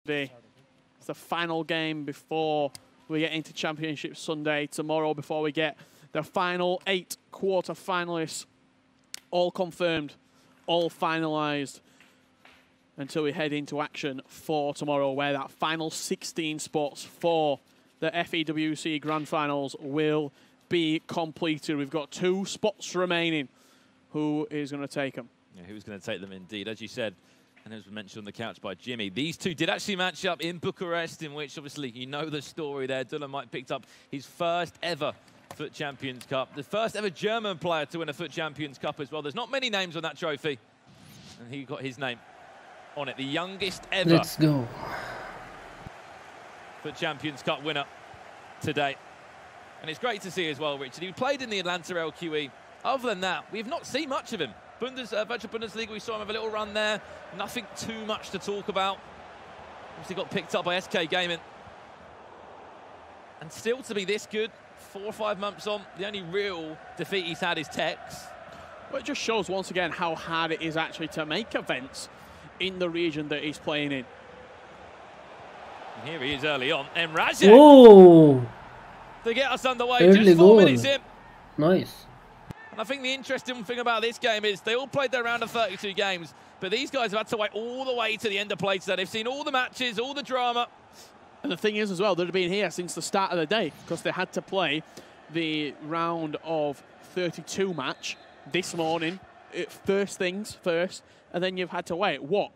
It's the final game before we get into Championship Sunday tomorrow, before we get the final 8 quarter-finalists all confirmed, all finalised, until we head into action for tomorrow, where that final 16 spots for the FEWC Grand Finals will be completed. We've got 2 spots remaining. Who is going to take them? Yeah, who's going to take them indeed? As you said, and as was mentioned on the couch by Jimmy, these two did actually match up in Bucharest, in which obviously you know the story there. DullenMIKE picked up his first ever Foot Champions Cup, the first ever German player to win a Foot Champions Cup as well. There's not many names on that trophy, and he got his name on it. The youngest ever. Let's go. Foot Champions Cup winner today. And it's great to see as well, Richard. He played in the Atlanta LQE. Other than that, we've not seen much of him. Virtual Bundesliga, we saw him have a little run there. Nothing too much to talk about. Obviously got picked up by SK Gaming. And still to be this good, 4 or 5 months on, the only real defeat he's had is Tex. Well, it just shows once again how hard it is actually to make events in the region that he's playing in. And here he is early on. NRaseck. Whoa! To get us underway, Early just 4 goal. minutes in. Nice. And I think the interesting thing about this game is they all played their round of 32 games, but these guys have had to wait all the way to the end of play today. They've seen all the matches, all the drama. And the thing is as well, they've been here since the start of the day because they had to play the round of 32 match this morning. First things first, and then you've had to wait, what,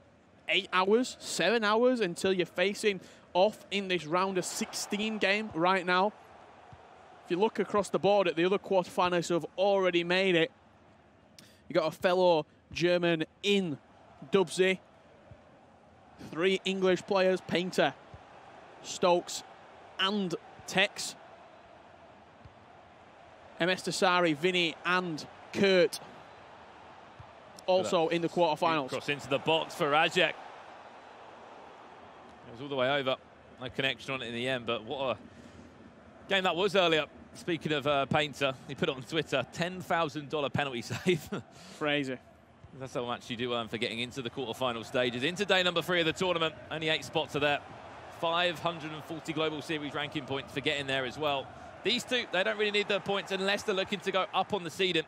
8 hours, 7 hours until you're facing off in this round of 16 game right now. If you look across the board at the other quarterfinalists who have already made it, you got a fellow German in Dubsy, 3 English players, Painter, Stokes, and Tex. MS Dasari, Vinny, and Kurt also in the quarterfinals. Cross into the box for Rajek. It was all the way over. No connection on it in the end, but what a game that was earlier. Speaking of Painter, he put it on Twitter, $10,000 penalty save. Crazy. That's how much you do earn for getting into the quarterfinal stages. Into day number 3 of the tournament, only 8 spots are there. 540 Global Series ranking points for getting there as well. These two, they don't really need the points unless they're looking to go up on the seeding.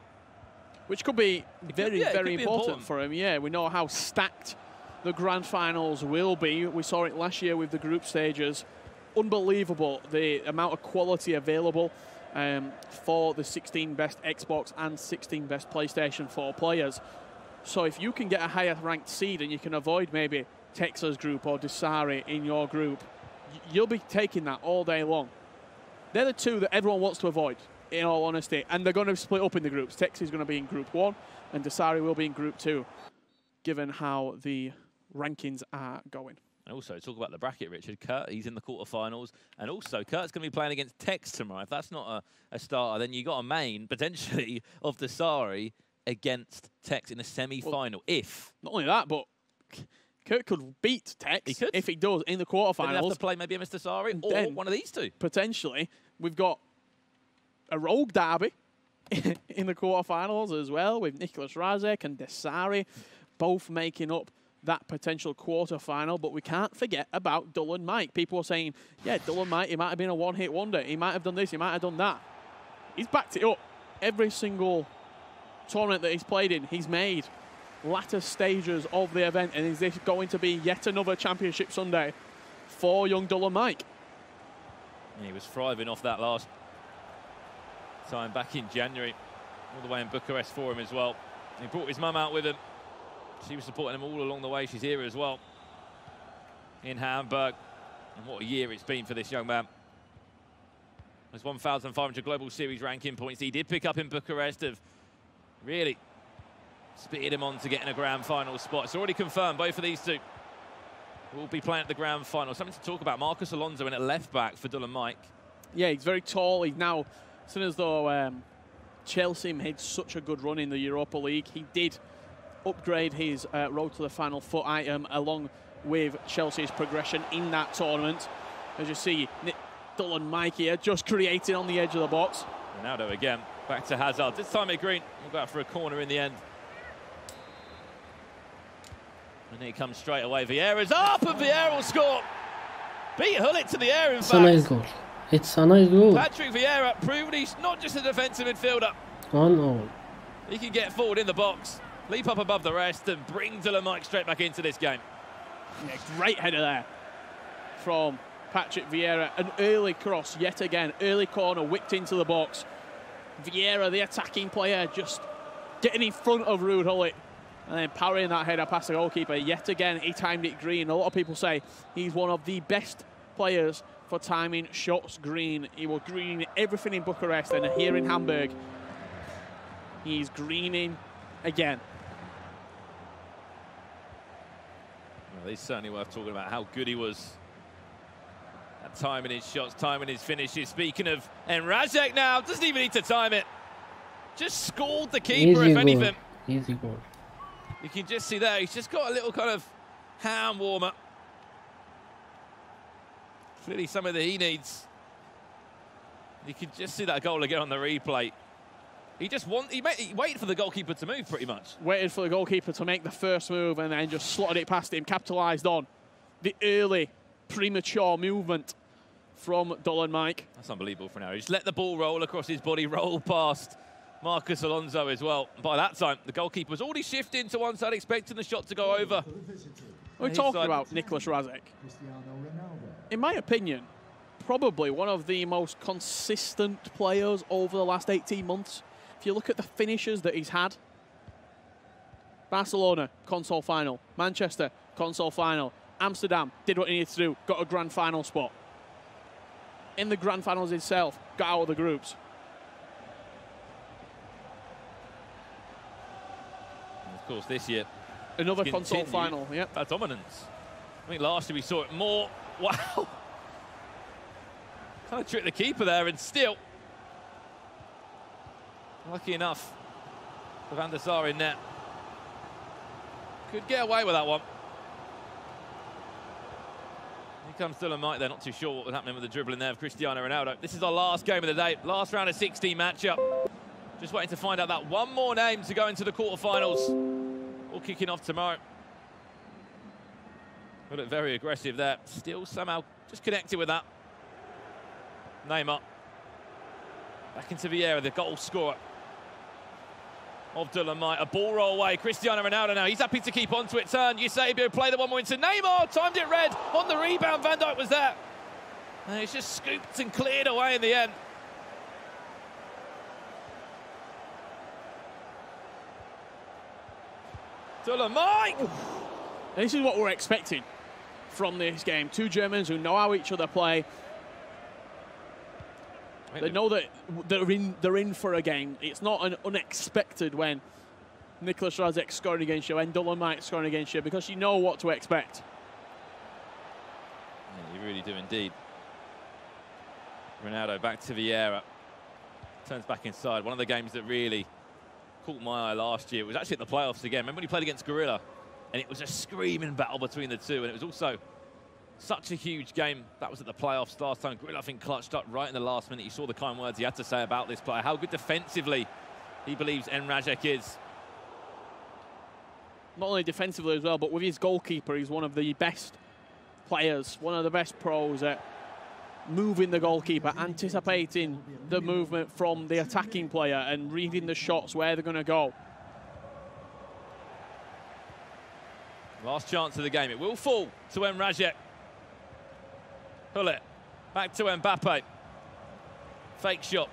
Which could be very important for him. Yeah, we know how stacked the Grand Finals will be. We saw it last year with the group stages. Unbelievable, the amount of quality available for the 16 best Xbox and 16 best PlayStation 4 players. So if you can get a higher ranked seed and you can avoid maybe Texas group or Dasari in your group, you'll be taking that all day long. They're the 2 that everyone wants to avoid, in all honesty, and they're going to split up in the groups. Texas is going to be in Group 1 and Dasari will be in Group 2, given how the rankings are going. And also, talk about the bracket, Richard. Kurt, he's in the quarterfinals. And also, Kurt's going to be playing against Tex tomorrow. If that's not a starter, then you got a main, potentially, of Dasari against Tex in a semi-final, if... Not only that, but Kurt could beat Tex if he does in the quarterfinals. Then he'll have to play maybe a Mr. Dasari or one of these 2. Potentially, we've got a rogue derby in the quarterfinals as well, with NRaseck and Dasari both making up that potential quarterfinal. But we can't forget about DullenMIKE. People are saying, yeah, DullenMIKE, he might have been a one-hit wonder. He might have done this, he might have done that. He's backed it up. Every single tournament that he's played in, he's made latter stages of the event. And is this going to be yet another Championship Sunday for young DullenMIKE? And he was thriving off that last time back in January, all the way in Bucharest for him as well. He brought his mum out with him. She was supporting him all along the way. She's here as well in Hamburg. And what a year it's been for this young man. There's 1,500 Global Series ranking points he did pick up in Bucharest, have really spitted him on to getting a grand final spot. It's already confirmed both of these 2 will be playing at the grand final. Something to talk about. Marcus Alonso in at left back for DullenMIKE. Yeah, he's very tall. He's now, as soon as though Chelsea made such a good run in the Europa League, he did upgrade his road to the final foot item along with Chelsea's progression in that tournament. As you see, DullenMIKE here just creating on the edge of the box. Ronaldo again, back to Hazard. This time at green, we'll go out for a corner in the end. And he comes straight away. Vieira's up, and Vieira will score. Beat Hullet to the air, in It's fact. a nice goal. It's a nice goal. Patrick Vieira proved he's not just a defensive midfielder. 1-0. He can get forward in the box, leap up above the rest, and bring DullenMIKE straight back into this game. Yeah, great header there from Patrick Vieira. An early cross, yet again. Early corner, whipped into the box. Vieira, the attacking player, just getting in front of Ruud Hullet and then parrying that header past the goalkeeper. Yet again, he timed it green. A lot of people say he's one of the best players for timing shots green. He was greening everything in Bucharest, and here in Hamburg, he's greening again. Well, it's certainly worth talking about how good he was at timing his shots, timing his finishes. Speaking of NRaseck now, doesn't even need to time it. Just scored the keeper, if anything. Easy goal. You can just see there, he's just got a little kind of hand warmer. Clearly something that he needs. You can just see that goal again on the replay. He waited for the goalkeeper to move, pretty much. Waited for the goalkeeper to make the first move and then just slotted it past him, capitalised on the early, premature movement from DullenMIKE. That's unbelievable for now. He just let the ball roll across his body, roll past Marcus Alonso as well. By that time, the goalkeeper was already shifting to one side, expecting the shot to go over. We're talking about NRaseck. In my opinion, probably one of the most consistent players over the last 18 months. If you look at the finishes that he's had, Barcelona, console final. Manchester, console final. Amsterdam, did what he needed to do, got a grand final spot. In the grand finals itself, got out of the groups. And of course, this year, another console final, yep. That dominance. I think last year we saw it more. Wow. Kind of tricked the keeper there, and still, lucky enough, for Van der Sar in net. Could get away with that one. Here comes DullenMIKE. They're not too sure what was happening with the dribbling there of Cristiano Ronaldo. This is our last game of the day, last round of 16 matchup. Just waiting to find out that one more name to go into the quarterfinals. All kicking off tomorrow. Look very aggressive there. Still somehow just connected with that. Neymar. Back into Vieira, the goal scorer of DullenMIKE. A ball roll away. Cristiano Ronaldo now. He's happy to keep onto it. Turn. Eusebio play the one more into Neymar. Timed it red. On the rebound, Van Dijk was there. And it's just scooped and cleared away in the end. DullenMIKE! This is what we're expecting from this game. Two Germans who know how each other play. They know that they're in for a game. It's not an unexpected when NRaseck scoring against you and DullenMIKE scoring against you, because you know what to expect. Yeah, you really do indeed. Ronaldo back to Vieira. Turns back inside. One of the games that really caught my eye last year was actually at the playoffs again. Remember when he played against Gorilla? And it was a screaming battle between the two. And it was also such a huge game. That was at the playoffs last time. Gorilla, I think, clutched up right in the last minute. You saw the kind words he had to say about this player. How good defensively he believes NRaseck is. Not only defensively as well, but with his goalkeeper, he's one of the best players, one of the best pros at moving the goalkeeper, anticipating the movement from the attacking player and reading the shots, where they're going to go. Last chance of the game. It will fall to NRaseck. Hullet. Back to Mbappe. Fake shot.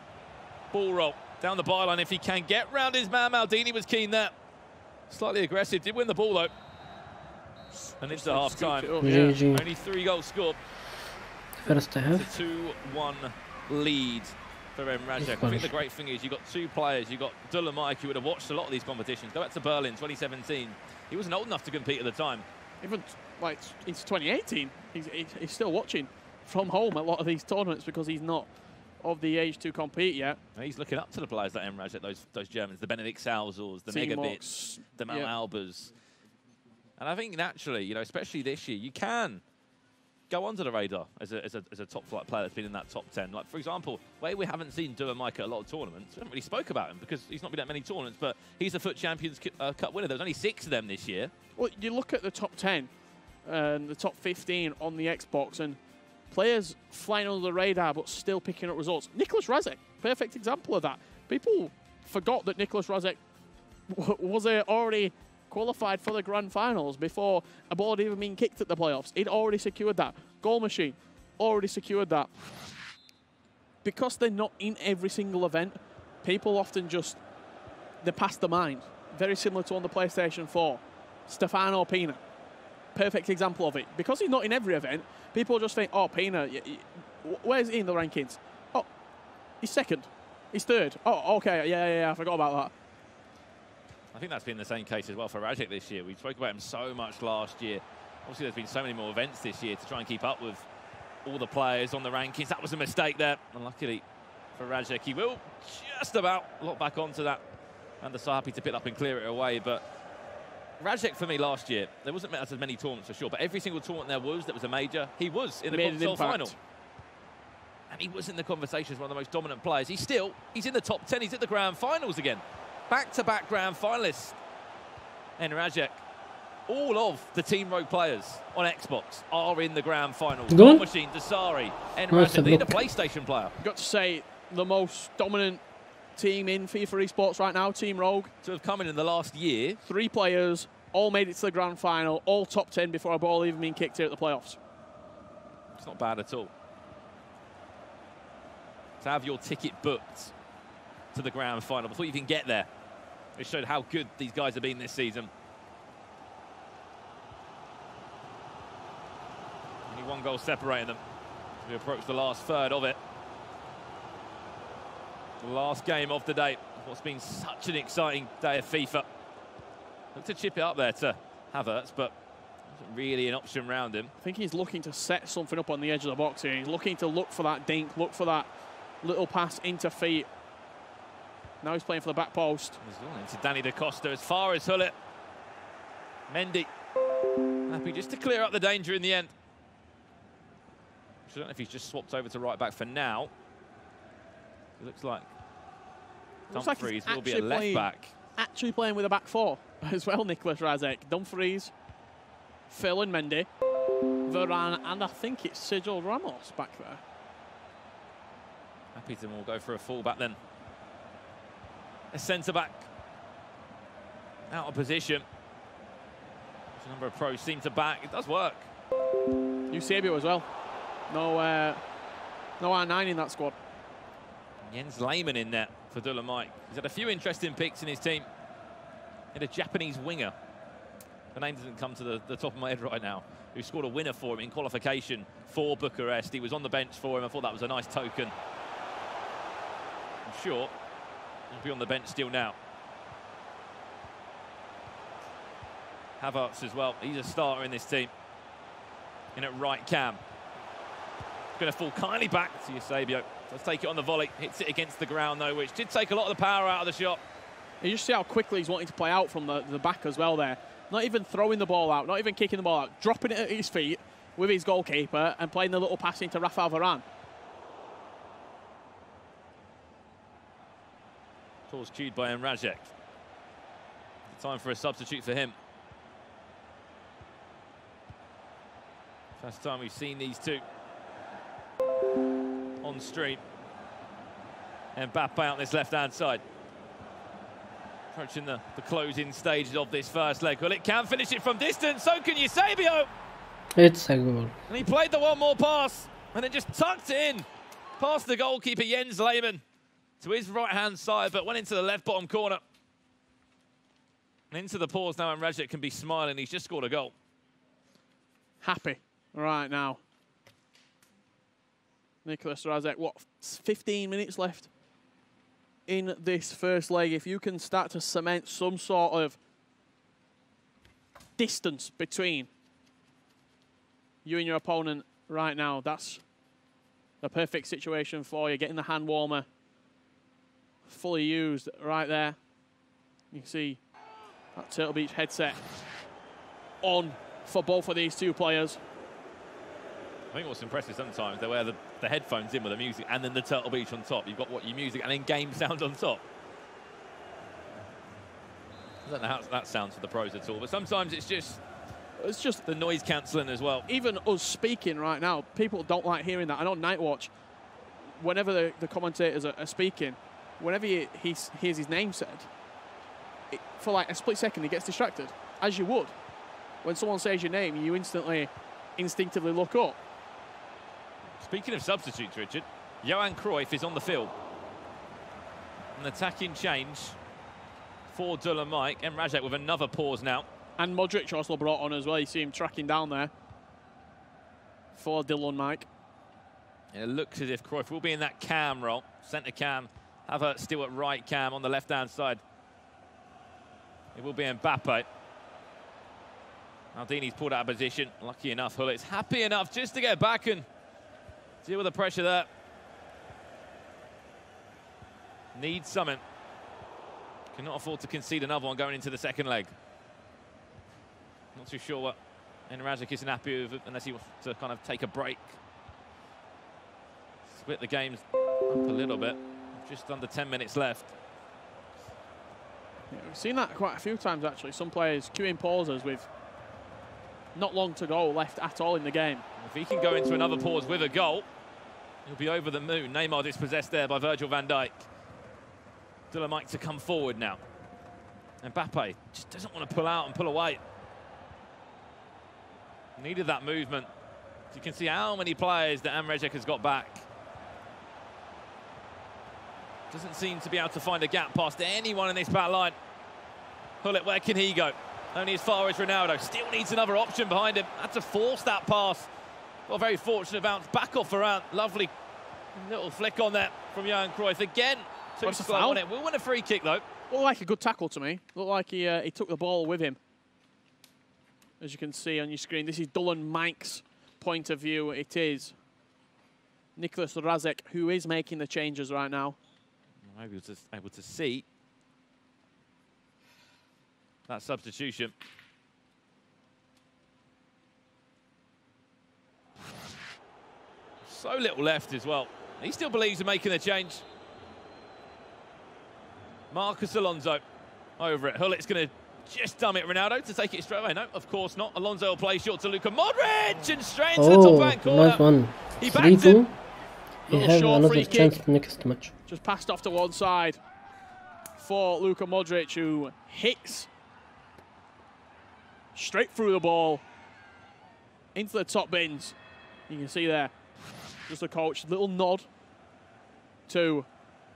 Ball roll. Down the byline if he can. Get round his man. Maldini was keen there. Slightly aggressive. Did win the ball, though. And it's the half-time. Yeah. Only 3 goals scored. First half. It's a 2-1 lead for NRaseck. I think the great thing is you've got two players. You've got DullenMIKE, who would have watched a lot of these competitions. Go back to Berlin 2017. He wasn't old enough to compete at the time. Even like into 2018, he's still watching from home a lot of these tournaments because he's not of the age to compete yet. And he's looking up to the players like NRaseck, those Germans, the Benedikt Salzors, the Megabits, the Mal Albers. And I think naturally, you know, especially this year, you can go under the radar as a top flight player that's been in that top 10. Like, for example, where we haven't seen DullenMIKE at a lot of tournaments, we haven't really spoke about him because he's not been at many tournaments, but he's a FUT Champions Cup winner. There's only 6 of them this year. Well, you look at the top 10 and the top 15 on the Xbox, and players flying under the radar but still picking up results. NRaseck, perfect example of that. People forgot that NRaseck was already qualified for the grand finals before a ball had even been kicked at the playoffs. He'd already secured that. Goal machine, already secured that. Because they're not in every single event, people often just, they pass the mind. Very similar to on the PlayStation 4. Stefano Pina, perfect example of it. Because he's not in every event, people just think, oh, Pina, where's he in the rankings? Oh, he's second. He's third. Oh, okay, yeah, I forgot about that. I think that's been the same case as well for NRaseck this year. We spoke about him so much last year. Obviously, there's been so many more events this year to try and keep up with all the players on the rankings. That was a mistake there. And luckily for NRaseck, he will just about lock back onto that. And they're so happy to pick it up and clear it away. But NRaseck, for me, last year, there wasn't as many tournaments for sure, but every single tournament that was a major, he was in the console final. And he was in the conversation as one of the most dominant players. He's in the top 10. He's at the grand finals again. Back-to-back grand finalists. NRaseck. All of the Team Rogue players on Xbox are in the grand finals. Goal Machine, Dasari, NRaseck. They need a PlayStation player. Got to say, the most dominant team in FIFA esports right now, Team Rogue. To have come in the last year. 3 players, all made it to the grand final, all top 10 before a ball even been kicked here at the playoffs. It's not bad at all. To have your ticket booked to the grand final before you can get there. It showed how good these guys have been this season. Only 1 goal separating them as we approach the last third of it. The last game of the day. What's been such an exciting day of FIFA. Looked to chip it up there to Havertz, but wasn't really an option around him. I think he's looking to set something up on the edge of the box here. He's looking to look for that dink, look for that little pass into feet. Now he's playing for the back post. He's going into Danny Da Costa as far as Hullet. Mendy happy just to clear up the danger in the end. I don't know if he's just swapped over to right back for now. It looks like Dumfries will be a left back. Actually playing with a back 4 as well, NRaseck. Dumfries, Phil and Mendy, Varane, and I think it's Sergio Ramos back there. Happy to all go for a full back then. A centre back out of position. There's a number of pros seem to back. It does work. Eusebio as well. No R9 in that squad. Jens Lehmann in net for DullenMIKE. He's had a few interesting picks in his team. And a Japanese winger. The name doesn't come to the top of my head right now. Who scored a winner for him in qualification for Bucharest. He was on the bench for him. I thought that was a nice token. I'm sure he'll be on the bench still now. Havertz as well. He's a starter in this team. In at right cam. Going to fall kindly back to Eusebio. Let's take it on the volley. Hits it against the ground though, which did take a lot of the power out of the shot. You just see how quickly he's wanting to play out from the back as well there. Not even throwing the ball out, not even kicking the ball out, dropping it at his feet with his goalkeeper and playing the little pass into Rafael Varane. Towards cued by NRaseck. Time for a substitute for him. First time we've seen these two on stream. And Mbappe out this left-hand side. Approaching the closing stages of this first leg. Well, it can finish it from distance. So can Eusebio. It's a goal. And he played the one more pass and then just tucked it in past the goalkeeper Jens Lehmann to his right-hand side, but went into the left bottom corner. And into the pause now, and NRaseck can be smiling. He's just scored a goal. Happy right now. NRaseck, what, 15 minutes left in this first leg. If you can start to cement some sort of distance between you and your opponent right now, that's the perfect situation for you. Getting the hand warmer fully used right there. You can see that Turtle Beach headset on for both of these two players. I think what's impressive sometimes, they wear the headphones in with the music and then the Turtle Beach on top. You've got your music and then game sound on top. I don't know how that sounds for the pros at all, but sometimes it's just the noise cancelling as well. Even us speaking right now, people don't like hearing that. I know Night Watch, whenever the commentators are speaking, whenever he hears his name said, for like a split second he gets distracted, as you would. When someone says your name, you instinctively look up. Speaking of substitutes, Richard, Johan Cruyff is on the field. An attacking change for DullenMIKE. NRaseck with another pause now. And Modric also brought on as well. You see him tracking down there for DullenMIKE. It looks as if Cruyff will be in that cam role. Centre cam. Havertz still at right cam on the left-hand side. It will be Mbappe. Maldini's pulled out of position. Lucky enough, Hullit's happy enough just to get back and deal with the pressure there. Needs something. Cannot afford to concede another one going into the second leg. Not too sure what NRaseck isn't happy with unless he wants to kind of take a break. Split the games up a little bit. Just under 10 minutes left. Yeah, we've seen that quite a few times actually. Some players queuing pauses with not long to go left at all in the game. If he can go into another pause with a goal, he'll be over the moon. Neymar dispossessed there by Virgil van Dijk. DullenMIKE to come forward now. Mbappe just doesn't want to pull out and pull away. Needed that movement. So you can see how many players that NRaseck has got back. Doesn't seem to be able to find a gap past anyone in this back line. Hullit, where can he go? Only as far as Ronaldo. Still needs another option behind him. Had to force that pass. Well, very fortunate bounce back off Varane. Lovely little flick on there from Johan Cruyff. Again, too slow on it. We'll win a free kick, though. Looked like a good tackle to me. Looked like he took the ball with him. As you can see on your screen, this is DullenMIKE's point of view. It is NRaseck who is making the changes right now. Maybe was just able to see that substitution. So little left as well. He still believes in making the change. Marcus Alonso over it. Hullit's going to just dumb it Ronaldo to take it straight away. No, of course not. Alonso will play short to Luka Modric and straight into the top hand corner. Nice one. He backed him. We have another chance next match. Just passed off to one side for Luka Modric, who hits straight through the ball into the top bins. You can see there, just the coach, little nod to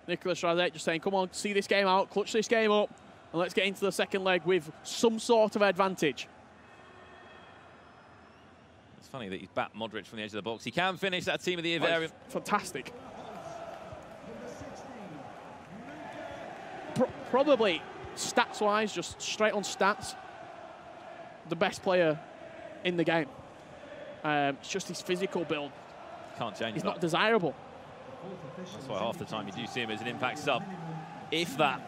NRaseck, just saying, come on, see this game out, clutch this game up, and let's get into the second leg with some sort of advantage. It's funny that he's backed Modric from the edge of the box. He can finish that team of the year variant. Fantastic. Probably stats-wise, just straight on stats, the best player in the game. It's just his physical build. Can't change He's that. not desirable. That's why half the time you do see him as an impact sub, if that.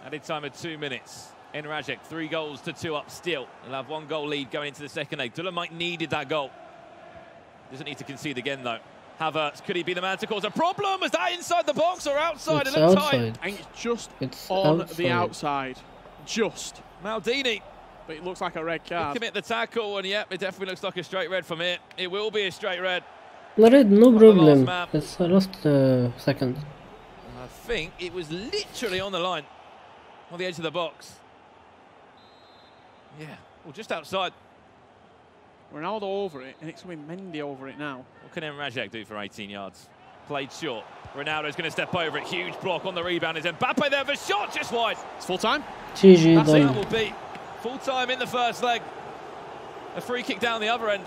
Added time of 2 minutes. NRaseck 3 goals to 2 up still. They'll have 1 goal lead going into the second leg. DullenMIKE needed that goal. Doesn't need to concede again though. Havertz, could he be the man to cause a problem? Was that inside the box or outside? It's it looked outside. I think it's just It's on outside. the outside. Just. Maldini. But it looks like a red card. Commit the tackle, and yep, it definitely looks like a straight red from here. It will be a straight red. Red, no problem. man. It's the last second. I think it was literally on the line, on the edge of the box. Yeah, well, just outside. Ronaldo over it, and it's going to be Mendy over it now. What can NRaseck do for 18 yards? Played short. Ronaldo's going to step over it. Huge block on the rebound. Is Mbappe there for shot? Just wide. It's full time. GG That's it. That done. will be full time in the first leg. A free kick down the other end.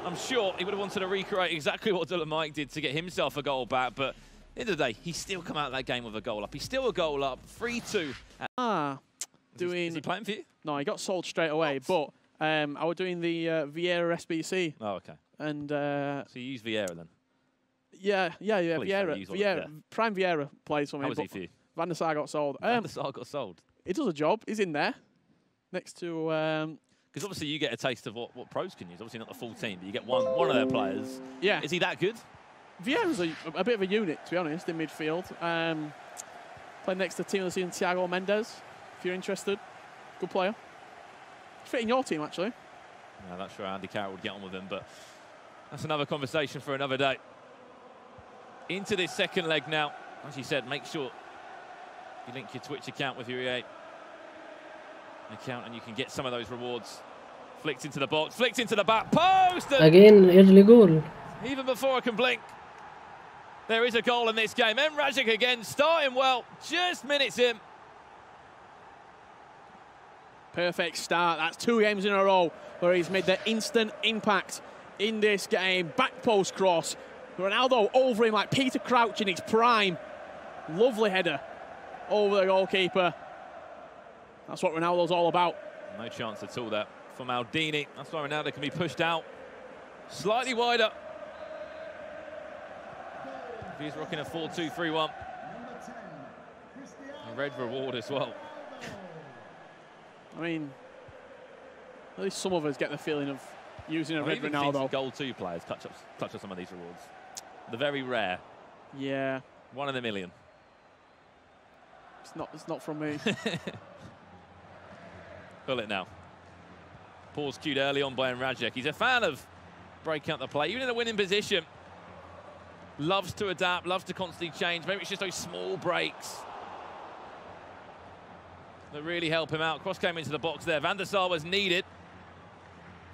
I'm sure he would have wanted to recreate exactly what DullenMIKE did to get himself a goal back, but at the end of the day, he's still come out of that game with a goal up. He's still a goal up, 3-2. Is he playing for you? No, he got sold straight away, but I was doing the Vieira SBC. Oh, okay. And so you use Vieira then? Yeah, Please Vieira. Prime Vieira plays for me. How was he for you? Van der Sar got sold. Van der Sar got sold? He does a job. He's in there next to Because obviously you get a taste of what pros can use. Obviously not the full team, but you get one of their players. Yeah. Is he that good? Vieira's a bit of a unit, to be honest, in midfield. Playing next to team of the season, Thiago Mendes, if you're interested. Good player. Fit in your team, actually. No, that's sure Andy Carroll would get on with him, but that's another conversation for another day. Into this second leg now. As you said, make sure you link your Twitch account with your EA account and you can get some of those rewards. Flicked into the box, flicked into the back post. Again, early goal. Even before I can blink, there is a goal in this game. NRaseck again, starting well, just minutes in. Perfect start. That's 2 games in a row where he's made the instant impact in this game. Back post cross. Ronaldo over him like Peter Crouch in his prime. Lovely header over the goalkeeper. That's what Ronaldo's all about. No chance at all there for Maldini. That's why Ronaldo can be pushed out slightly wider. He's rocking a 4-2-3-1. A red reward as well. I mean, at least some of us get the feeling of using a red Ronaldo. Goal 2 players clutch up some of these rewards. The very rare. Yeah. 1 in a million. It's not from me. Pull it now. Pause cued early on by NRaseck. He's a fan of breaking up the play, even in a winning position. Loves to adapt, loves to constantly change. Maybe it's just those small breaks that really help him out. Cross came into the box there. Van der Sar was needed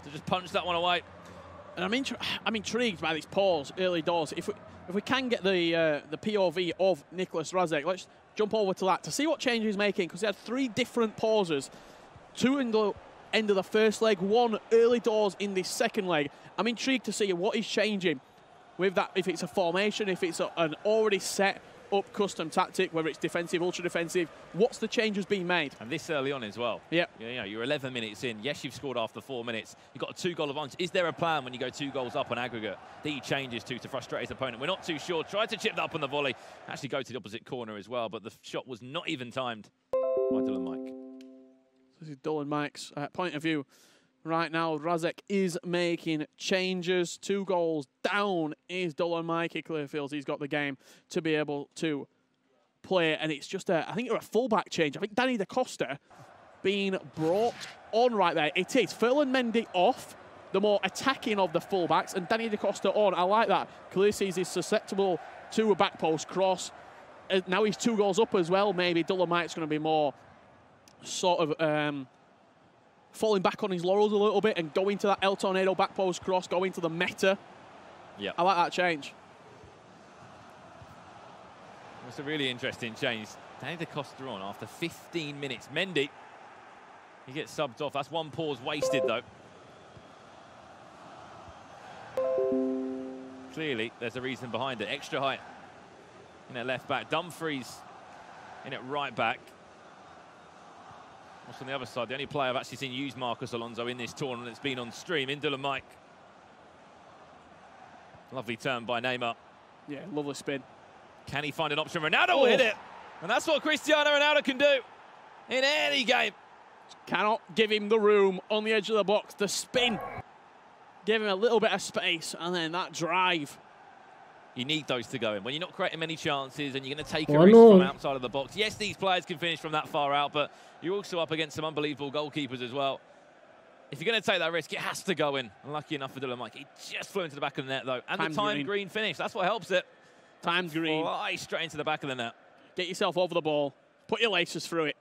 to just punch that one away. And I'm intrigued by this pause early doors. If we can get the POV of Nicolas Razek, let's jump over to that to see what change he's making, because he had 3 different pauses. 2 in the end of the first leg, 1 early doors in this second leg. I'm intrigued to see what he's changing with that, if it's a formation, if it's an already set up custom tactic, whether it's defensive, ultra defensive. What's the changes being made? And this early on as well. Yeah. You know, you're 11 minutes in. Yes, you've scored after 4 minutes. You've got a 2-goal advantage. Is there a plan when you go 2 goals up on aggregate that he changes to frustrate his opponent? We're not too sure. Tried to chip that up on the volley. Actually go to the opposite corner as well, but the shot was not even timed by DullenMIKE. This is DullenMIKE's point of view. Right now, Razek is making changes. 2 goals down is DullenMIKE. He clearly feels he's got the game to be able to play. And it's just I think a fullback change. I think Danny Da Costa being brought on right there. It is Ferland Mendy off, the more attacking of the fullbacks, and Danny Da Costa on. I like that. Clearly sees he's susceptible to a back post cross. Now he's 2 goals up as well. Maybe DullenMIKE's going to be more sort of falling back on his laurels a little bit and going to that El Tornado back post cross, going to the meta. Yeah, I like that change. It's a really interesting change. Danny Da Costa on after 15 minutes. Mendy, he gets subbed off. That's 1 pause wasted, though. Clearly, there's a reason behind it. Extra height in at left back. Dumfries in at right back. What's on the other side? The only player I've actually seen use Marcos Alonso in this tournament that's been on stream, in DullenMIKE. Lovely turn by Neymar. Yeah, lovely spin. Can he find an option? Ronaldo will hit it. And that's what Cristiano Ronaldo can do in any game. Cannot give him the room on the edge of the box. The spin. Give him a little bit of space, and then that drive. You need those to go in. When you're not creating many chances and you're going to take a risk from outside of the box. Yes, these players can finish from that far out, but you're also up against some unbelievable goalkeepers as well. If you're going to take that risk, it has to go in. Lucky enough for DullenMIKE. He just flew into the back of the net, though. And the time green finish. That's what helps it. Timed green. Fly straight into the back of the net. Get yourself over the ball. Put your laces through it.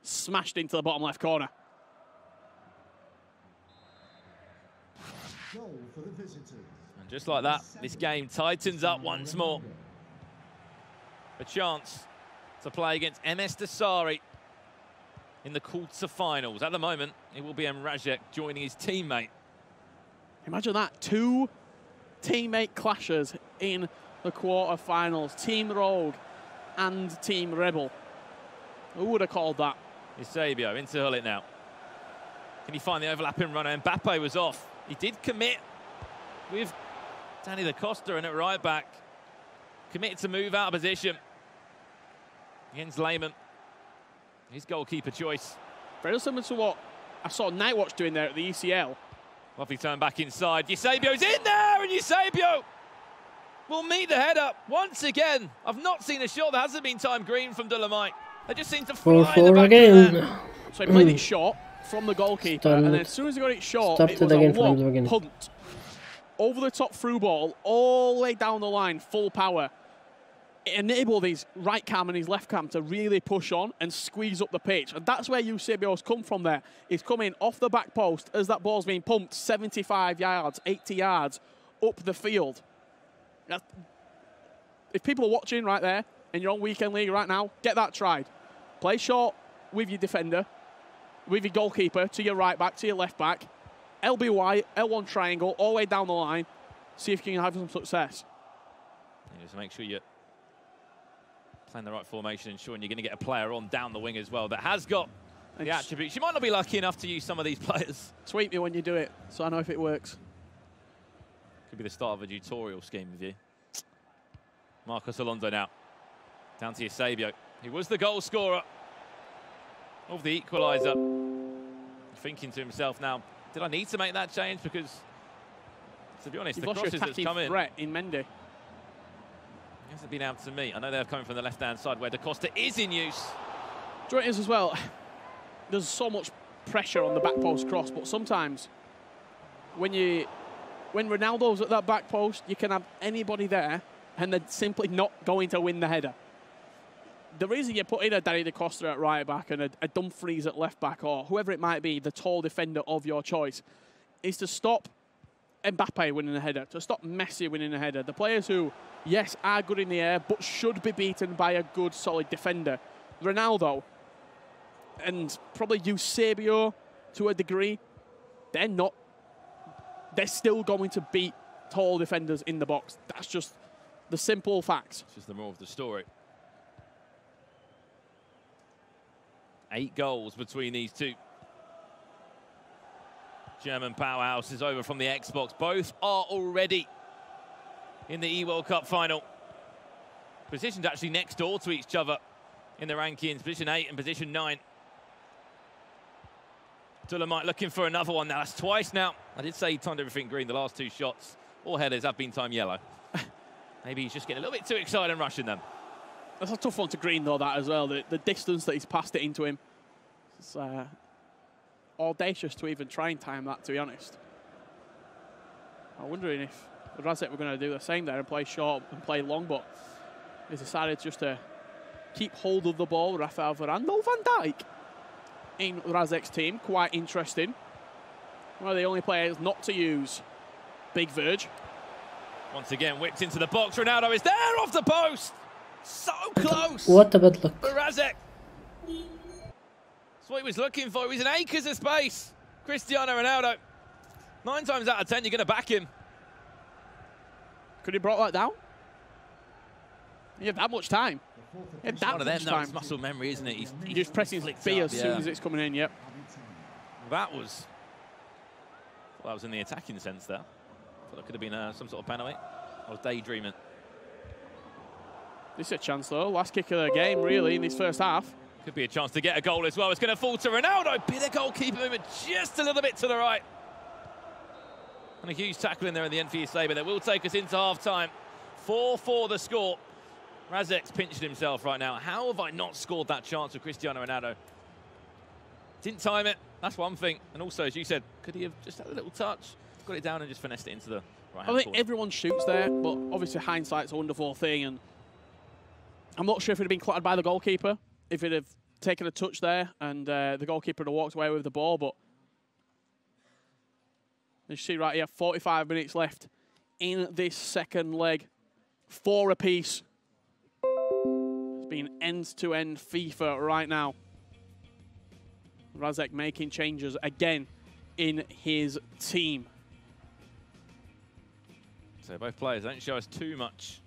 Smashed into the bottom left corner. And just like that, this game tightens up once more. A chance to play against MS Dasari in the quarter-finals. At the moment, it will be NRaseck joining his teammate. Imagine that, 2 teammate clashes in the quarter-finals. Team Rogue and Team Rebel. Who would have called that? Eusebio into Hullet now. Can he find the overlapping runner? Mbappe was off. He did commit with Danny Da Costa in at right back. Committed to move out of position against Lehmann. His goalkeeper choice. Very similar to what I saw Nightwatch doing there at the ECL. Lovely turn back inside. Eusebio's in there, and Eusebio will meet the header once again. I've not seen a shot that hasn't been timed green from DullenMIKE. They just seem to fly in the back again. So he played it short from the goalkeeper, and then as soon as he got it short, it was a long punt. Over the top through ball, all the way down the line, full power. It enabled his right cam and his left cam to really push on and squeeze up the pitch. And that's where Eusebio's come from there. He's coming off the back post as that ball's being pumped 75 yards, 80 yards up the field. If people are watching right there in your own weekend league right now, get that tried. Play short with your defender, with your goalkeeper, to your right back, to your left back. LBY, L1 triangle, all the way down the line. See if you can have some success. Yeah, just make sure you're playing the right formation, ensuring you're going to get a player on down the wing as well that has got the attributes. You might not be lucky enough to use some of these players. Tweet me when you do it, so I know if it works. Could be the start of a tutorial scheme with you. Marcos Alonso now. Down to Eusebio. He was the goal scorer of the equaliser. Thinking to himself now, did I need to make that change? Because, to be honest, the crosses that's come in. Threat in Mendy. He hasn't been able to meet. I know they're coming from the left-hand side where Da Costa is in use. Do you know what it is as well? There's so much pressure on the back post cross, but sometimes when Ronaldo's at that back post, you can have anybody there and they're simply not going to win the header. The reason you put in a Danny Da Costa at right back and a Dumfries at left back, or whoever it might be, the tall defender of your choice, is to stop Mbappe winning a header, to stop Messi winning a header. The players who, yes, are good in the air, but should be beaten by a good, solid defender. Ronaldo and probably Eusebio to a degree, they're still going to beat tall defenders in the box. That's just the simple facts. This is the moral of the story. 8 goals between these two. German powerhouse is over from the Xbox. Both are already in the E-World Cup final. Positioned actually next door to each other in the rankings. Position 8 and position 9. DullenMIKE looking for another one now. That's twice now. I did say he timed everything green. The last 2 shots, all headers, have been timed yellow. Maybe he's just getting a little bit too excited and rushing them. That's a tough one to green, though, that as well. The distance that he's passed it into him. It's audacious to even try and time that, to be honest. I'm wondering if NRaseck were going to do the same there and play short and play long, but he's decided just to keep hold of the ball. Rafael Varane. No Van Dijk in NRaseck's team. Quite interesting. One of the only players not to use Big Verge. Once again, whipped into the box. Ronaldo is there off the post. So close. What a bad luck. NRaseck. That's what he was looking for. He was in acres of space. Cristiano Ronaldo. 9 times out of 10, you're going to back him. Could he brought that down? He had that much time. He had that much time. It's muscle memory, isn't it? He's just pressing his B as soon as it's coming in, yep. That was in the attacking sense there. Thought it could have been some sort of penalty. I was daydreaming. This is a chance, though. Last kick of the game, really, in this first half. Could be a chance to get a goal as well. It's going to fall to Ronaldo. Bit of goalkeeper movement just a little bit to the right. And a huge tackle in there in the end for Eusebio. That will take us into half-time. 4-4 the score. NRaseck's pinching himself right now. How have I not scored that chance with Cristiano Ronaldo? Didn't time it. That's one thing. And also, as you said, could he have just had a little touch? Got it down and just finessed it into the right-hand corner. I think everyone shoots there, but obviously hindsight's a wonderful thing. And I'm not sure if it had been clattered by the goalkeeper, if it had taken a touch there and the goalkeeper had walked away with the ball. But you see right here, 45 minutes left in this second leg. 4 apiece. It's been end-to-end FIFA right now. NRaseck making changes again in his team. So both players don't show us too much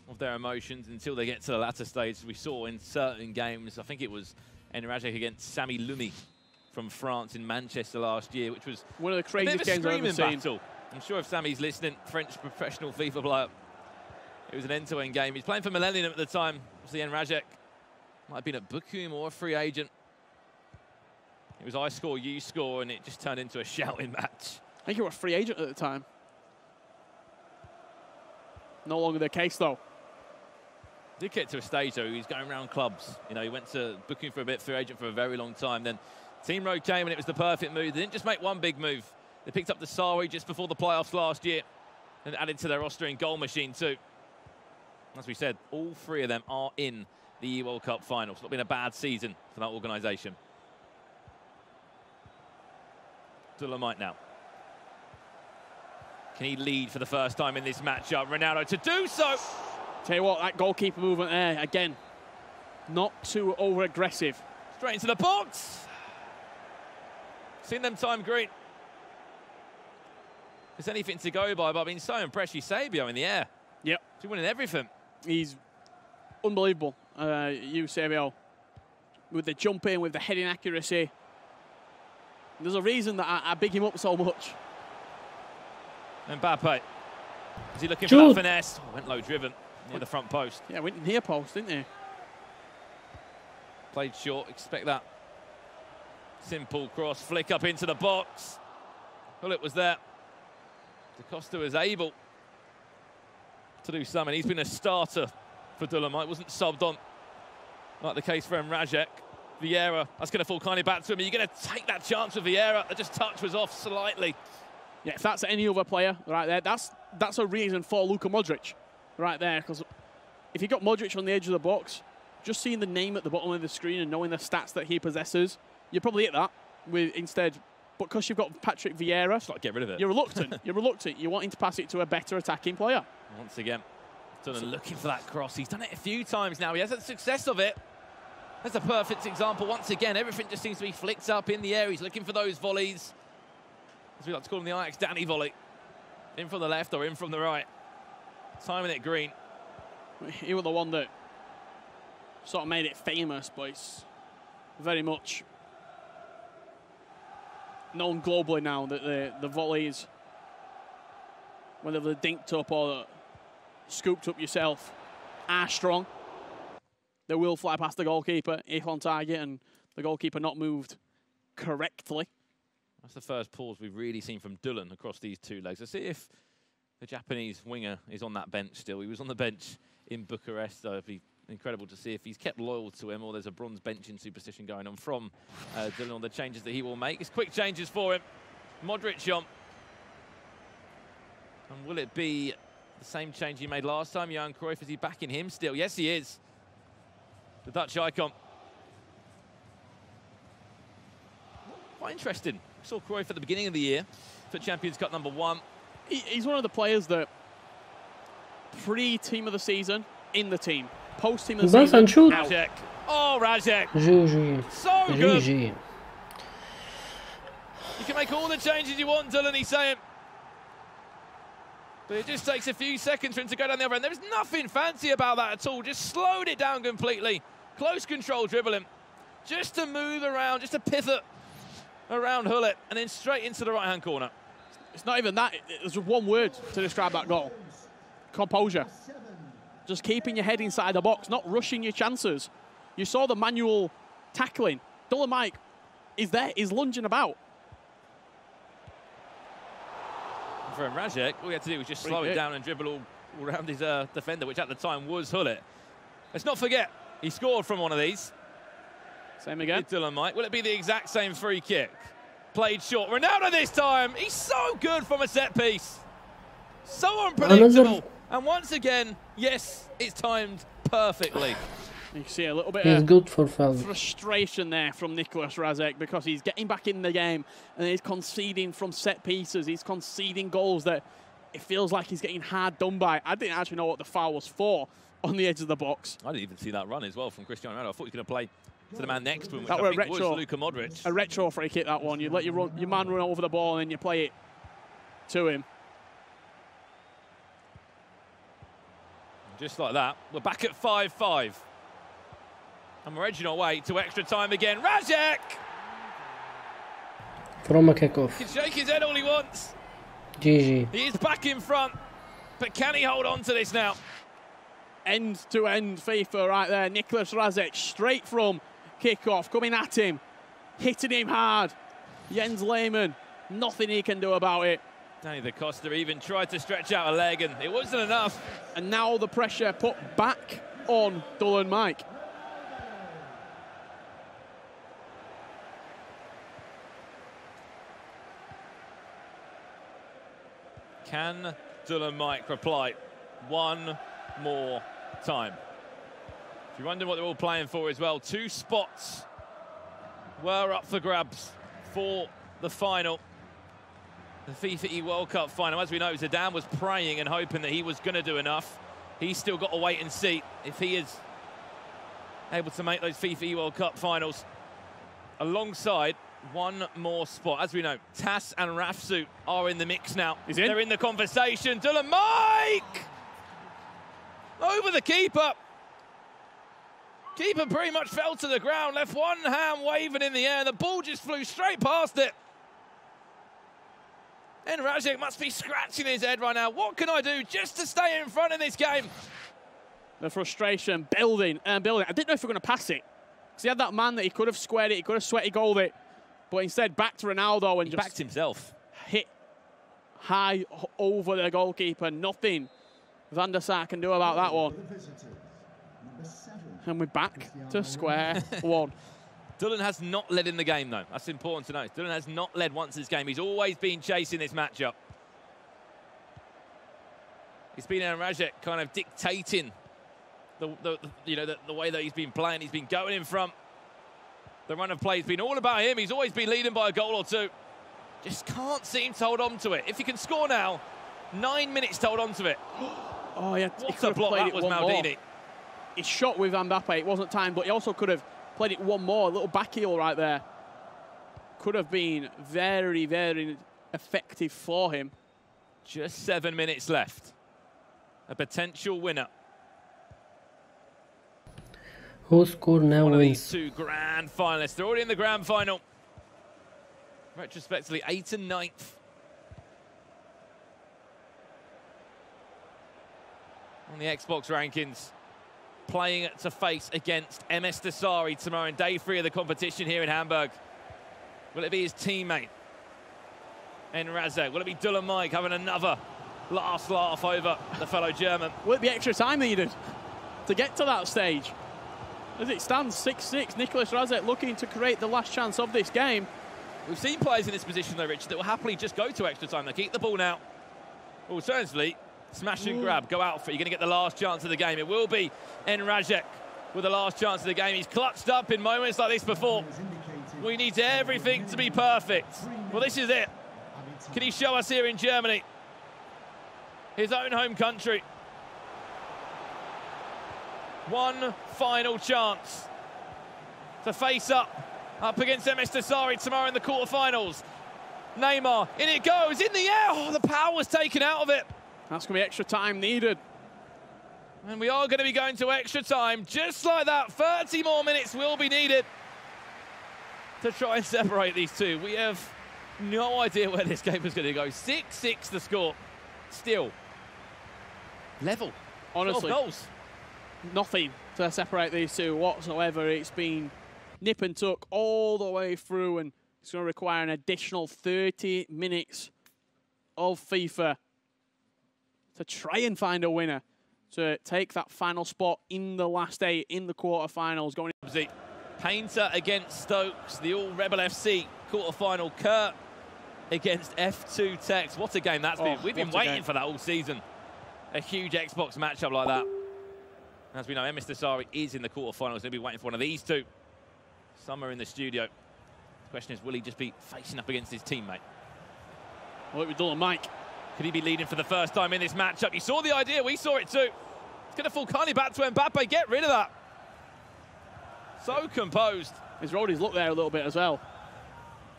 of their emotions until they get to the latter stage. We saw in certain games, I think it was NRaseck against Sami Lumi from France in Manchester last year, which was one of the craziest games I've ever seen. Battle. I'm sure if Sammy's listening, French professional FIFA player, it was an end-to-end game. He's playing for Millennium at the time. It was the NRaseck. Might have been at Bochum or a free agent It was I score, you score, and it just turned into a shouting match. I think you were a free agent at the time. No longer the case, though. Did get to a stage, though, he's going around clubs. You know, he went to booking for a bit, free agent for a very long time. Then Team Road came, and it was the perfect move. They didn't just make one big move. They picked up the Sari just before the playoffs last year and added to their roster in goal machine, too. As we said, all three of them are in the World Cup final. It's not been a bad season for that organisation. DullenMIKE now. Can he lead for the first time in this matchup? Ronaldo to do so. Tell you what, that goalkeeper movement there, again, not too over-aggressive. Straight into the box. Seen them time green. There's anything to go by, but I've been so impressed with Eusebio in the air. Yep. He's winning everything. He's unbelievable, Eusebio. With the jump in, with the heading accuracy. There's a reason that I big him up so much. Mbappe. Is he looking for that finesse? Oh, went low driven near the front post. Yeah, went near post, didn't he? Played short, expect that. Simple cross, flick up into the box. Well, it was there. Da Costa was able to do something. He's been a starter for DullenMIKE, wasn't subbed on, like the case for NRaseck. Vieira, that's going to fall kindly back to him. Are you going to take that chance with Vieira? The just touch was off slightly. Yeah, if that's any other player right there, that's a reason for Luka Modric right there. Because if you got Modric on the edge of the box, just seeing the name at the bottom of the screen and knowing the stats that he possesses, you probably hit that with instead. But because you've got Patrick Vieira, just like get rid of it. You're reluctant. You're reluctant. You're wanting to pass it to a better attacking player. Once again, Dullen looking for that cross. He's done it a few times now. He has had success of it. That's a perfect example. Once again, everything just seems to be flicked up in the air. He's looking for those volleys. As we like to call them, the Ajax Danny volley. In from the left or in from the right. Timing it green. He was the one that sort of made it famous, but it's very much known globally now that the volleys, whether they're dinked up or scooped up yourself, are strong. They will fly past the goalkeeper if on target and the goalkeeper not moved correctly. That's the first pause we've really seen from Dullen across these two legs. Let's see if the Japanese winger is on that bench still. He was on the bench in Bucharest, so it'd be incredible to see if he's kept loyal to him or there's a bronze benching superstition going on from Dullen on the changes that he will make. It's quick changes for him. Modric on. And will it be the same change he made last time? Johan Cruyff, is he backing him still? Yes, he is. The Dutch icon. Quite interesting. We saw Cruyff at the beginning of the year for Champions Cup #1. He's one of the players that pre-team of the season, in the team. Post-team of the season, out. Rajeck. Oh, Rajeck. GG. So good. GG. You can make all the changes you want, Dullen, he's saying. But it just takes a few seconds for him to go down the other end. There was nothing fancy about that at all. Just slowed it down completely. Close control dribbling. Just to move around, just to pivot around Hullet, and then straight into the right-hand corner. It's not even that. There's one word to describe that goal. Composure. Just keeping your head inside the box, not rushing your chances. You saw the manual tackling. DullenMIKE is there, is lunging about. For Rajeck, all he had to do was just slow it down and dribble all around his defender, which at the time was Hullet. Let's not forget, he scored from one of these. Same again. DullenMIKE. Will it be the exact same free kick? Played short. Ronaldo this time. He's so good from a set piece. So unpredictable. And once again, yes, it's timed perfectly. You can see a little bit of good for frustration there from NRaseck because he's getting back in the game and he's conceding from set pieces. He's conceding goals that it feels like he's getting hard done by. I didn't actually know what the foul was for on the edge of the box. I didn't even see that run as well from Cristiano Ronaldo. I thought he was going to play to the man next to him, which that I were think was Luka Modric. A retro free kick, that one. You let your man run over the ball and then you play it to him. Just like that, we're back at 5-5. And we're edging our way to extra time again. Rajeck! From a kickoff. He can shake his head all he wants. GG. He is back in front. But can he hold on to this now? End-to-end FIFA right there. NRaseck straight from kickoff, coming at him. hitting him hard. Jens Lehmann, nothing he can do about it. Danny da Costa even tried to stretch out a leg, and it wasn't enough. And now the pressure put back on DullenMIKE. Can DullenMIKE reply one more time? If you're wondering what they're all playing for as well, 2 spots were up for grabs for the final. The FIFA E World Cup final. As we know, Zidane was praying and hoping that he was going to do enough. He's still got to wait and see if he is able to make those FIFA E World Cup finals. Alongside one more spot. As we know, Tas and Rafsu are in the mix now. They're in the conversation. DullenMIKE! Over the keeper. Keeper pretty much fell to the ground, left one hand waving in the air. The ball just flew straight past it. NRaseck must be scratching his head right now. What can I do just to stay in front of this game? The frustration building and building. I didn't know if we were going to pass it, because he had that man that he could have squared it, he could have sweaty goaled it, but instead back to Ronaldo and he just backed himself. Hit high over the goalkeeper. Nothing Van der Sar can do about that one. And we're back to square one. Dullen has not led in the game, though. That's important to know. Dullen has not led once this game. He's always been chasing this matchup. It's been NRaseck kind of dictating the way that he's been playing. He's been going in front. The run of play has been all about him. He's always been leading by a goal or two. Just can't seem to hold on to it. If he can score now, 9 minutes to hold on to it. Oh, yeah. What a block that was, Maldini. He shot with Mbappe. It wasn't time, but he also could have played it one more. A little back heel right there. Could have been very, very effective for him. Just 7 minutes left. A potential winner. Who scored now One of wins. these 2 grand finalists. They're already in the grand final. Retrospectively, 8th and 9th. On the Xbox rankings. Playing to face against MS Dasari tomorrow in day 3 of the competition here in Hamburg. Will it be his teammate, NRaseck? Will it be DullenMIKE having another last laugh over the fellow German? Will it be extra time needed to get to that stage? As it stands, 6-6, Nicolas Razek looking to create the last chance of this game. We've seen players in this position, though, Richard, that will happily just go to extra time. They keep the ball now. Alternatively, smash and grab, go out for it. You're going to get the last chance of the game. It will be NRaseck with the last chance of the game. He's clutched up in moments like this before. We need everything to be perfect. Well, this is it. Can he show us here in Germany? His own home country. One final chance to face up against MS Dasari tomorrow in the quarterfinals. Neymar, in it goes, in the air. Oh, the power was taken out of it. That's going to be extra time needed. And we are going to be going to extra time. Just like that, 30 more minutes will be needed to try and separate these 2. We have no idea where this game is going to go. 6-6 the score. Still level. Honestly, 12 goals. Nothing to separate these 2 whatsoever. It's been nip and tuck all the way through, and it's going to require an additional 30 minutes of FIFA to try and find a winner to take that final spot in the last 8 in the quarterfinals. Going Painter against Stokes, the all Rebel FC quarterfinal. Kurt against F2 Tex. What a game that's been. We've been waiting for that all season. A huge Xbox matchup like that. As we know, MS Dasari is in the quarterfinals. He'll be waiting for one of these 2. Some are in the studio. The question is, will he just be facing up against his teammate? Well, it was DullenMIKE. Could he be leading for the first time in this matchup? You saw the idea, we saw it too. It's going to fall kindly back to Mbappe. Get rid of that. So composed. He's rolled his luck there a little bit as well.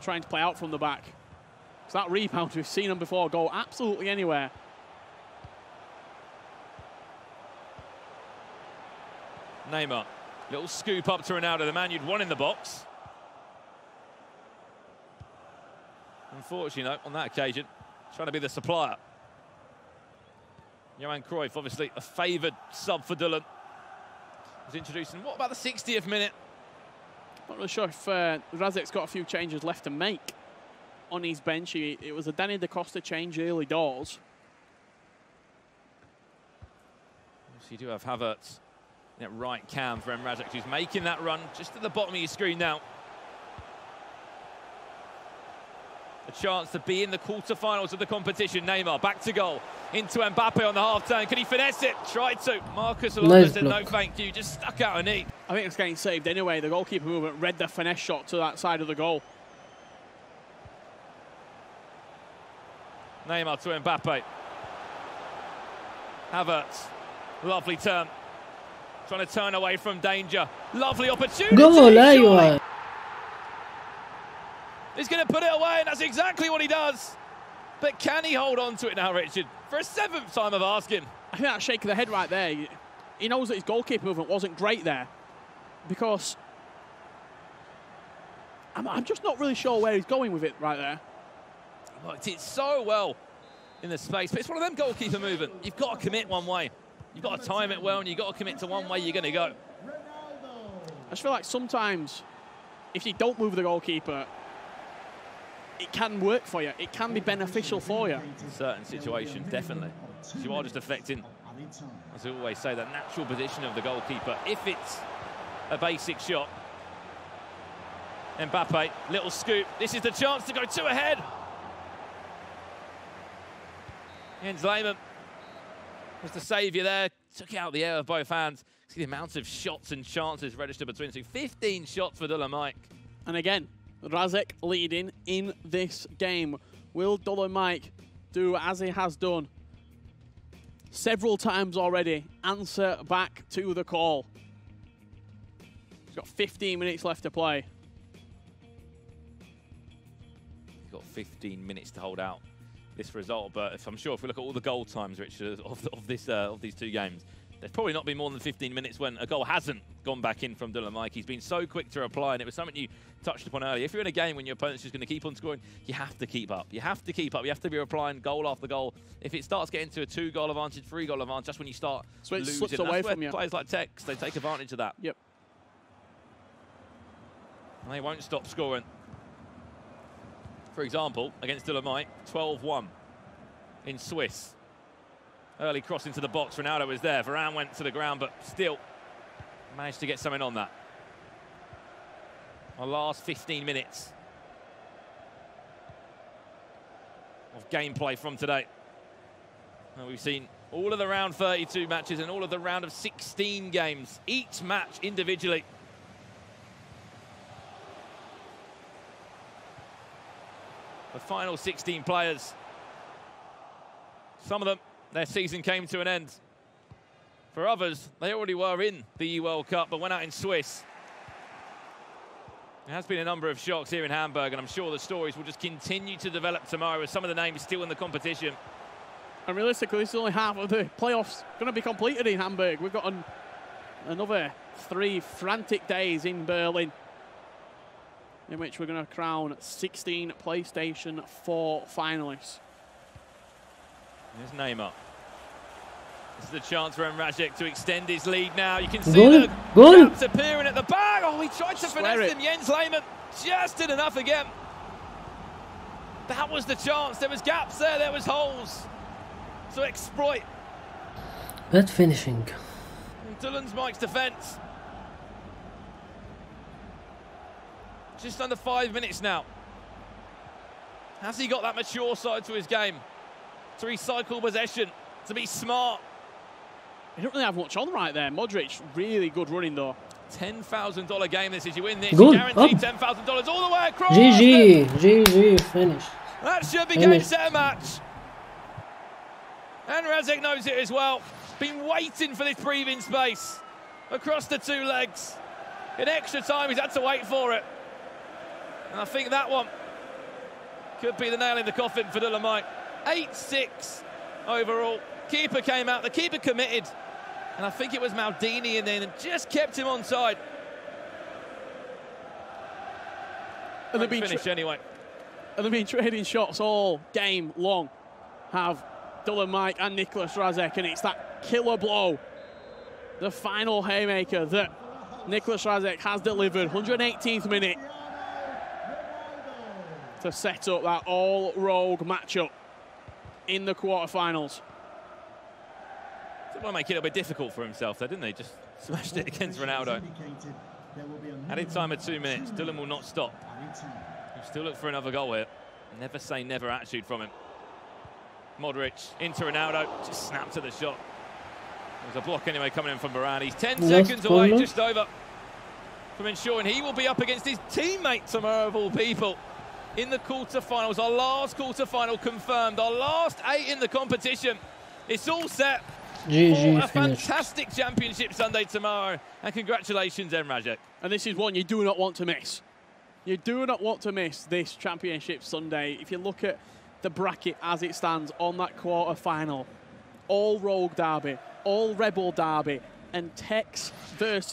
Trying to play out from the back. Because that rebound, we've seen him before go absolutely anywhere. Neymar, little scoop up to Ronaldo, the man you'd want in the box. Unfortunately, though, on that occasion, trying to be the supplier. Johan Cruyff, obviously a favoured sub for Dullen, was introduced in, what about the 60th minute? Not really sure if NRaseck's got a few changes left to make on his bench. It was a Danny Da Costa change early doors. So you do have Havertz at right cam for NRaseck, who's making that run just at the bottom of your screen now. A chance to be in the quarterfinals of the competition. Neymar back to goal. Into Mbappe on the half turn. Can he finesse it? Tried to. Marcus Alonso said no thank you. Just stuck out a knee. I think it's getting saved anyway. The goalkeeper movement read the finesse shot to that side of the goal. Neymar to Mbappe. Havertz. Lovely turn. Trying to turn away from danger. Lovely opportunity. Goal, He's going to put it away, and that's exactly what he does. But can he hold on to it now, Richard? For a 7th time of asking. I think that shake of the head right there, he knows that his goalkeeper movement wasn't great there. Because I'm just not really sure where he's going with it right there. Looked it so well in the space, but it's one of them goalkeeper movement. You've got to commit one way. You've got to time it well, and you've got to commit to one way you're going to go. I just feel like sometimes, if you don't move the goalkeeper, it can work for you. It can be beneficial for you. In certain situations, definitely. Because you are just affecting, as I always say, that natural position of the goalkeeper. If it's a basic shot. Mbappe, little scoop. This is the chance to go 2 ahead. Jens Lehmann was the saviour there. Took it out the air with both hands. See the amount of shots and chances registered between the two. 15 shots for DullenMIKE. And again, NRaseck leading in this game. Will DullenMIKE do as he has done several times already? Answer back to the call. He's got 15 minutes left to play. He's got 15 minutes to hold out this result, but I'm sure if we look at all the goal times, Richard, of these two games, there's probably not been more than 15 minutes when a goal hasn't gone back in from DullenMIKE. He's been so quick to reply, and it was something you touched upon earlier. If you're in a game when your opponent's just going to keep on scoring, you have to keep up. You have to keep up. You have to be replying goal after goal. If it starts getting to a 2-goal advantage, 3-goal advantage, that's when you start so it losing. slips away from you. Players like Tex, they take advantage of that. Yep. And they won't stop scoring. For example, against DullenMIKE, 12-1 in Swiss. Early cross into the box, Ronaldo was there. Varane went to the ground, but still managed to get something on that. Our last 15 minutes of gameplay from today. And we've seen all of the round 32 matches and all of the round of 16 games, each match individually. The final 16 players, some of them, their season came to an end. For others, they already were in the World Cup, but went out in Swiss. There has been a number of shocks here in Hamburg, and I'm sure the stories will just continue to develop tomorrow with some of the names still in the competition. And realistically, this is only half of the playoffs going to be completed in Hamburg. We've got another 3 frantic days in Berlin, in which we're going to crown 16 PlayStation 4 finalists. There's Neymar. This is the chance for NRaseck to extend his lead now. You can see the gaps appearing at the back. Oh, he tried to finesse him. Jens Lehmann just did enough again. That was the chance. There was gaps there. There was holes to exploit. Bad finishing. DullenMIKE's defence. Just under 5 minutes now. Has he got that mature side to his game? To recycle possession, to be smart. He don't really have much on right there. Modric, really good running though. $10,000 game this is. You win this, good. You guaranteed $10,000 all the way across. GG, finish. That should be game, set, match. And NRaseck knows it as well. Been waiting for this breathing space across the 2 legs. In extra time, he's had to wait for it. And I think that one could be the nail in the coffin for DullenMIKE. 8-6 overall. Keeper came out, the keeper committed. And I think it was Maldini in there and just kept him on side. And they've been finished anyway. And they've been trading shots all game long. Have DullenMIKE and Nicolas NRaseck, and it's that killer blow, the final haymaker that NRaseck has delivered. 118th minute to set up that all-rogue matchup in the quarterfinals. Didn't want to make it a little bit difficult for himself there, didn't he? Just smashed it against Ronaldo. Added time of 2 minutes. Dullen will not stop. He'll still look for another goal here. Never say never attitude from him. Modric into Ronaldo. Just snapped to the shot. There's a block anyway coming in from Varane. He's 10 seconds away, just over, from ensuring he will be up against his teammate tomorrow, of all people, in the quarterfinals. Our last quarterfinal confirmed. Our last 8 in the competition. It's all set. GG a fantastic championship Sunday tomorrow. And congratulations, NRaseck. And this is one you do not want to miss. You do not want to miss this championship Sunday. If you look at the bracket as it stands on that quarter-final, all Rogue derby, all Rebel derby, and Tex versus